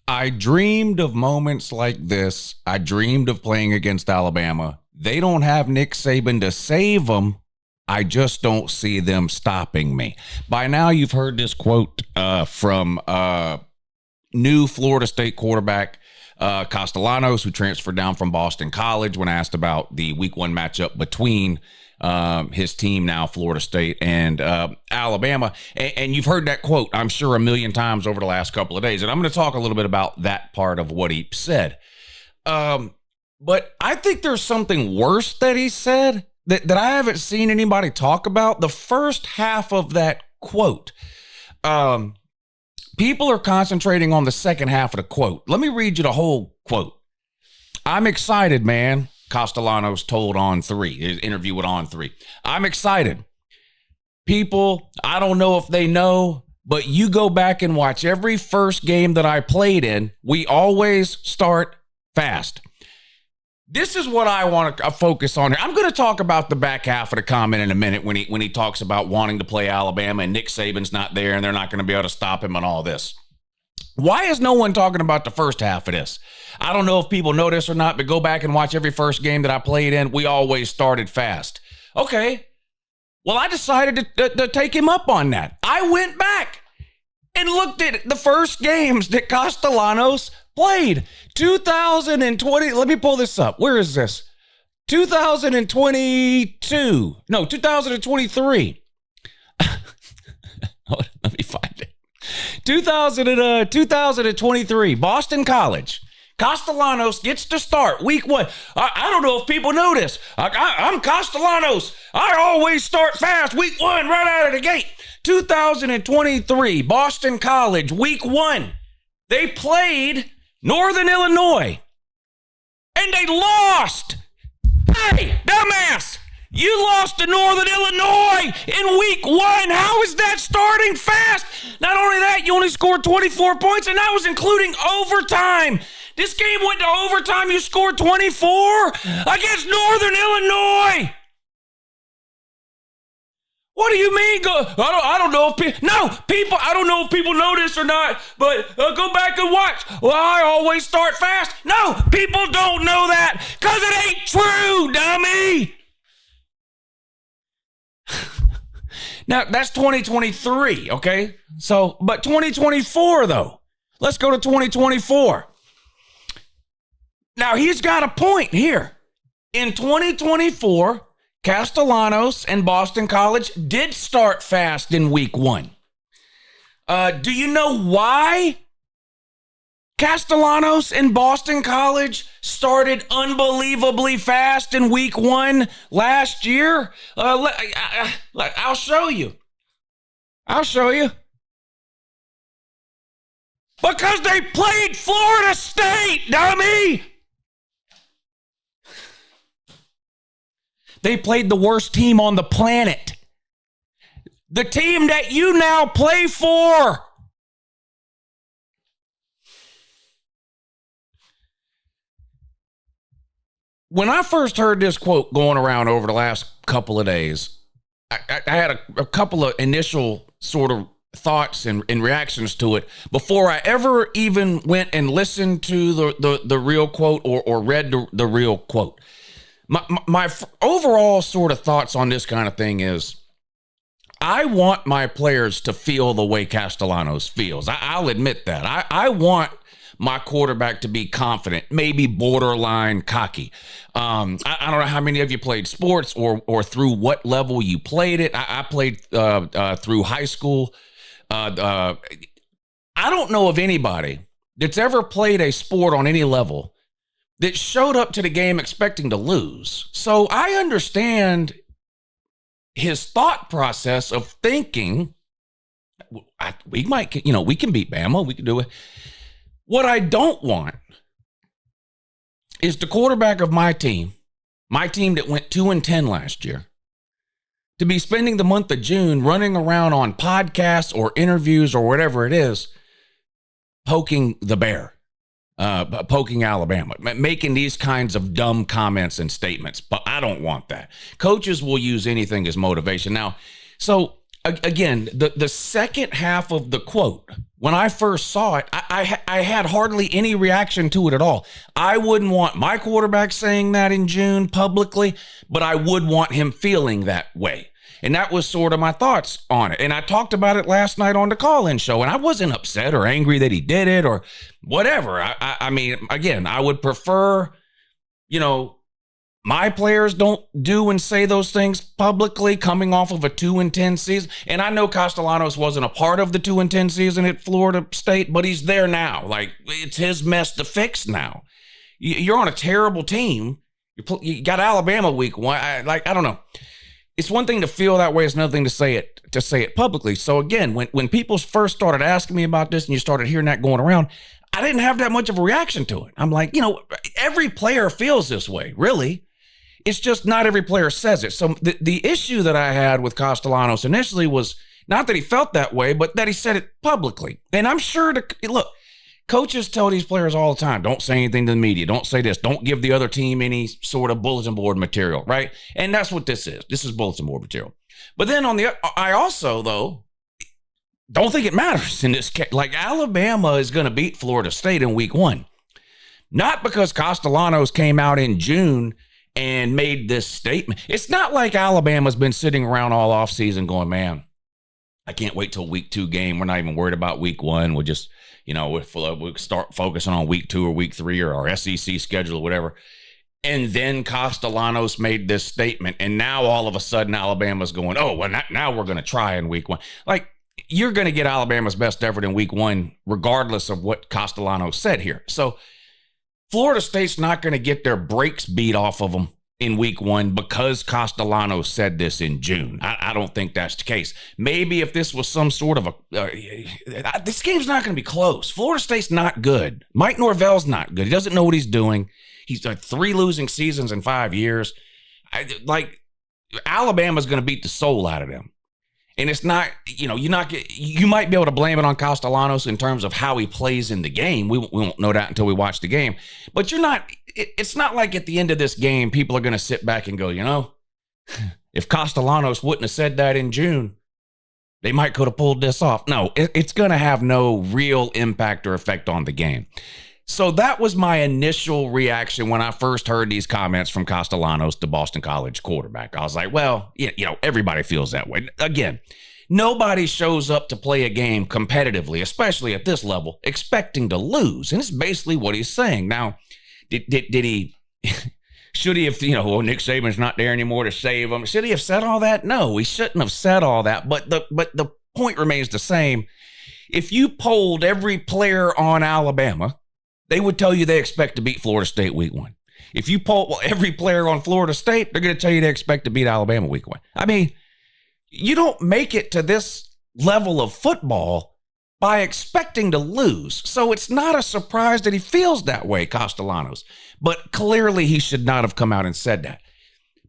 I dreamed of moments like this. I dreamed of playing against Alabama. They don't have Nick Saban to save them. I just don't see them stopping me. By now, you've heard this quote from new Florida State quarterback Castellanos, who transferred down from Boston College, when asked about the week 1 matchup between his team, now Florida State, and Alabama. And you've heard that quote, I'm sure, a million times over the last couple of days. And I'm going to talk a little bit about that part of what he said. But I think there's something worse that he said that I haven't seen anybody talk about. The first half of that quote, people are concentrating on the second half of the quote. Let me read you the whole quote. I'm excited, man, Castellanos told On3, his interview with On3. I'm excited. People, I don't know if they know, but you go back and watch every first game that I played in, we always start fast. This is what I want to focus on here. I'm going to talk about the back half of the comment in a minute when he talks about wanting to play Alabama and Nick Saban's not there and they're not going to be able to stop him and all this. Why is no one talking about the first half of this? I don't know if people know this or not, but go back and watch every first game that I played in. We always started fast. Okay. Well, I decided to take him up on that. I went back and looked at the first games that Castellanos played. 2020, let me pull this up. Where is this? 2022. No, 2023. Let me find it. 2023, Boston College. Castellanos gets to start week 1. I don't know if people know this. I'm Castellanos. I always start fast week 1 right out of the gate. 2023, Boston College, week 1. They played Northern Illinois, and they lost. Hey, dumbass, you lost to Northern Illinois in week 1. How is that starting fast? Not only that, you only scored 24 points, and that was including overtime. This game went to overtime. You scored 24 against Northern Illinois. What do you mean? I don't know if people. I don't know if people know this or not. But go back and watch. Well, I always start fast. No, people don't know that because it ain't true, dummy. Now that's 2023, okay? So, but 2024 though. Let's go to 2024. Now he's got a point here. In 2024. Castellanos and Boston College did start fast in week 1. Do you know why Castellanos and Boston College started unbelievably fast in week 1 last year? I'll show you. Because they played Florida State, dummy! They played the worst team on the planet. The team that you now play for. When I first heard this quote going around over the last couple of days, I had a couple of initial sort of thoughts and reactions to it before I ever even went and listened to the real quote or read the real quote. My overall sort of thoughts on this kind of thing is I want my players to feel the way Castellanos feels. I'll admit that. I want my quarterback to be confident, maybe borderline cocky. I don't know how many of you played sports or through what level you played it. I played through high school. I don't know of anybody that's ever played a sport on any level that showed up to the game expecting to lose. So I understand his thought process of thinking, we can beat Bama, we can do it. What I don't want is the quarterback of my team that went 2-10 last year, to be spending the month of June running around on podcasts or interviews or whatever it is, poking the bear. Poking Alabama, making these kinds of dumb comments and statements. But I don't want that. Coaches will use anything as motivation. Now, so again, the second half of the quote, when I first saw it, I had hardly any reaction to it at all. I wouldn't want my quarterback saying that in June publicly, but I would want him feeling that way. And that was sort of my thoughts on it. And I talked about it last night on the call-in show, and I wasn't upset or angry that he did it or whatever. I mean, again, I would prefer, my players don't do and say those things publicly coming off of a 2-10 season. And I know Castellanos wasn't a part of the 2-10 season at Florida State, but he's there now. Like, it's his mess to fix now. You're on a terrible team. You got Alabama week 1. I don't know. It's one thing to feel that way. It's another thing to say it publicly. So again, when people first started asking me about this and you started hearing that going around, I didn't have that much of a reaction to it. I'm like, every player feels this way, really. It's just not every player says it. So the issue that I had with Castellanos initially was not that he felt that way, but that he said it publicly. And I'm sure look, coaches tell these players all the time, don't say anything to the media. Don't say this. Don't give the other team any sort of bulletin board material, right? And that's what this is. This is bulletin board material. But then I also, though, don't think it matters in this case. Like, Alabama is going to beat Florida State in week 1. Not because Castellanos came out in June and made this statement. It's not like Alabama's been sitting around all offseason going, man, I can't wait till week 2 game. We're not even worried about week 1. We'll just, we'll start focusing on week 2 or week 3 or our SEC schedule or whatever. And then Castellanos made this statement. And now all of a sudden Alabama's going, oh, well, now we're going to try in week 1. Like, you're going to get Alabama's best effort in week 1, regardless of what Castellanos said here. So Florida State's not going to get their brakes beat off of them in week 1 because Castellanos said this in June. I don't think that's the case. Maybe if this was some sort of this game's not going to be close. Florida State's not good. Mike Norvell's not good. He doesn't know what he's doing. He's like 3 losing seasons in 5 years. Alabama's going to beat the soul out of them. And it's not, you might be able to blame it on Castellanos in terms of how he plays in the game. We won't know that until we watch the game. But it's not like at the end of this game, people are going to sit back and go, if Castellanos wouldn't have said that in June, they might could have pulled this off. No, it's going to have no real impact or effect on the game. So that was my initial reaction when I first heard these comments from Castellanos, the Boston College quarterback. I was like, well, everybody feels that way. Again, nobody shows up to play a game competitively, especially at this level, expecting to lose. And it's basically what he's saying. Now, did he, should he have, Nick Saban's not there anymore to save him? Should he have said all that? No, he shouldn't have said all that. But the point remains the same. If you polled every player on Alabama, they would tell you they expect to beat Florida State week 1. If you poll every player on Florida State, they're going to tell you they expect to beat Alabama week 1. I mean, you don't make it to this level of football by expecting to lose. So it's not a surprise that he feels that way, Castellanos. But clearly he should not have come out and said that.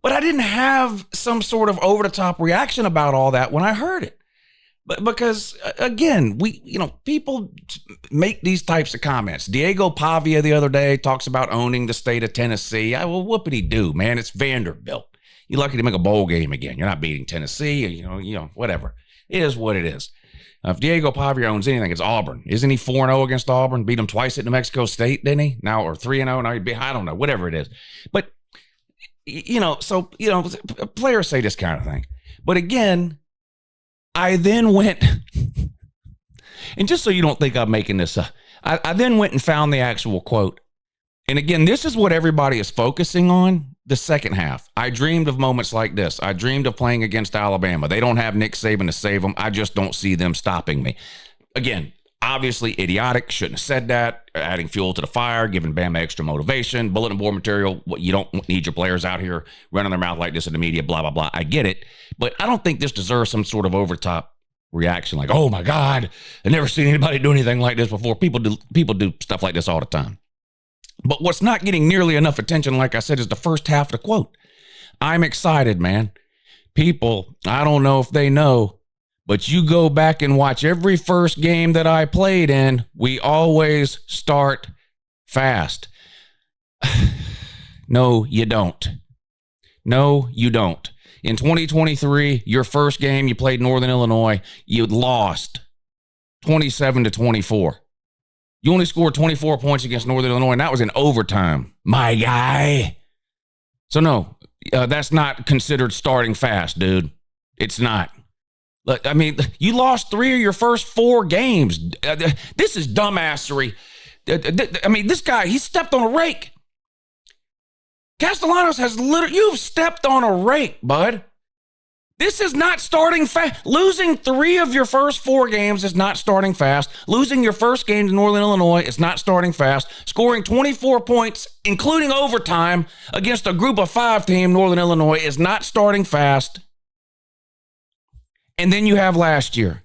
But I didn't have some sort of over-the-top reaction about all that when I heard it. But because, again, people make these types of comments. Diego Pavia the other day talks about owning the state of Tennessee. Well, whoopity-doo, man. It's Vanderbilt. You're lucky to make a bowl game again. You're not beating Tennessee, whatever. It is what it is. If Diego Pavia owns anything, it's Auburn. Isn't he 4-0 against Auburn? Beat them twice at New Mexico State, didn't he? Now, or 3-0? Now I don't know, whatever it is. But, players say this kind of thing. But again, I then went, and just so you don't think I'm making this up, I then went and found the actual quote. And again, this is what everybody is focusing on, the second half. I dreamed of moments like this. I dreamed of playing against Alabama. They don't have Nick Saban to save them. I just don't see them stopping me. Again, obviously idiotic. Shouldn't have said that. Adding fuel to the fire, giving Bama extra motivation, bulletin board material. You don't need your players out here running their mouth like this in the media, blah, blah, blah. I get it. But I don't think this deserves some sort of overtop reaction like, oh my God, I've never seen anybody do anything like this before. People do stuff like this all the time. But what's not getting nearly enough attention, like I said, is the first half of the quote. I'm excited, man. People, I don't know if they know, but you go back and watch every first game that I played in, we always start fast. No, you don't. No, you don't. In 2023, your first game, you played Northern Illinois, you lost. 27-24. You only scored 24 points against Northern Illinois, and that was in overtime, my guy. So no, that's not considered starting fast, dude. It's not. Look, I mean, you lost 3 of your first 4 games. This is dumbassery. I mean, this guy, he stepped on a rake. Castellanos has literally, you've stepped on a rake, bud. This is not starting fast. Losing 3 of your first 4 games is not starting fast. Losing your first game to Northern Illinois is not starting fast. Scoring 24 points, including overtime, against a group of 5 team, Northern Illinois, is not starting fast. And then you have last year.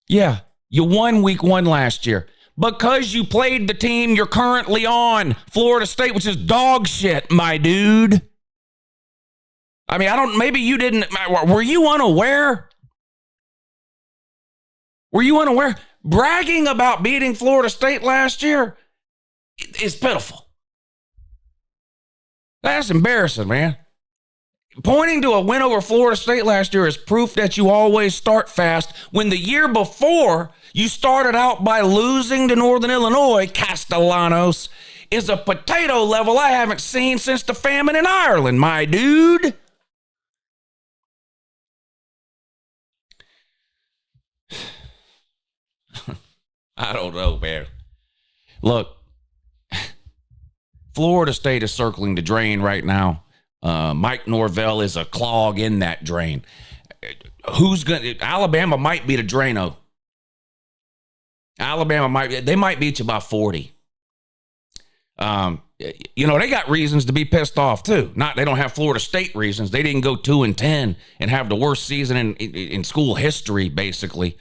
Yeah, you won week 1 last year because you played the team you're currently on, Florida State, which is dog shit, my dude. I mean, maybe you didn't, were you unaware? Were you unaware? Bragging about beating Florida State last year is pitiful. That's embarrassing, man. Pointing to a win over Florida State last year is proof that you always start fast when the year before you started out by losing to Northern Illinois. Castellanos is a potato level I haven't seen since the famine in Ireland, my dude. I don't know, man. Look, Florida State is circling the drain right now. Mike Norvell is a clog in that drain. Alabama might beat a Drano. They might beat you by 40. They got reasons to be pissed off too. They don't have Florida State reasons. They didn't go 2-10 and have the worst season in school history, basically.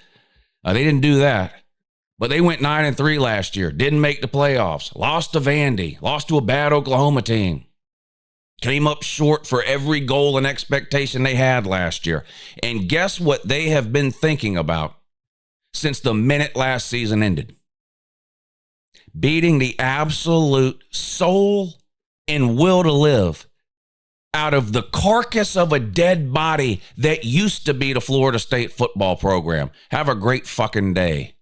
They didn't do that. But they went 9-3 last year. Didn't make the playoffs. Lost to Vandy. Lost to a bad Oklahoma team. Came up short for every goal and expectation they had last year. And guess what they have been thinking about since the minute last season ended? Beating the absolute soul and will to live out of the carcass of a dead body that used to be the Florida State football program. Have a great fucking day.